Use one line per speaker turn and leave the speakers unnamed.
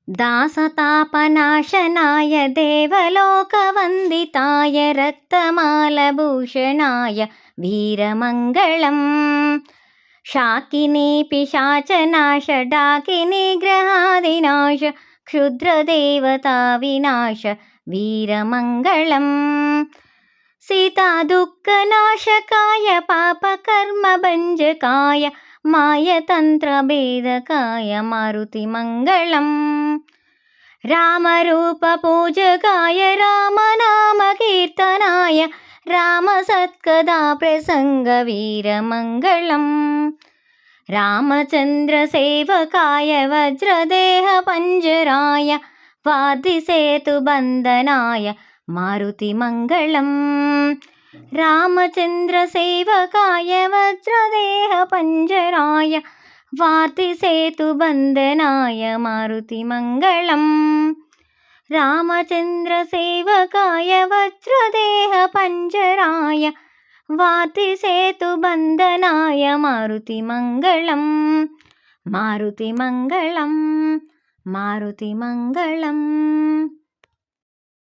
दासतापनाशनाय देवलोकवन्दिताय रक्तमालभूषणाय वीरमङ्गलम्। शाकिनी पिशाचनाश डाकिनी ग्रहादिनाश क्षुद्रदेवताविनाश वीरमङ्गलम्। सीतादुःखनाशकाय पापकर्मभञ्जकाय मायतन्त्रभेदकाय मारुतिमङ्गलम्। रामरूपपूजकाय रामनामकीर्तनाय रामसत्कथाप्रसङ्गवीरमङ्गलम्। रामचन्द्रसेवकाय वज्रदेहपञ्जराय वादिसेतुबन्धनाय मारुतिमङ्गलम्। रामचन्द्रसेवकाय वज्रदेहपञ्जराय वादिसेतुबन्धनाय मारुतिमङ्गलम्। रामचन्द्रसेवकाय वज्रदेहपञ्जराय वादिसेतुबन्धनाय मारुतिमङ्गलम्। मारुतिमङ्गलम्, मारुतिमङ्गलम्।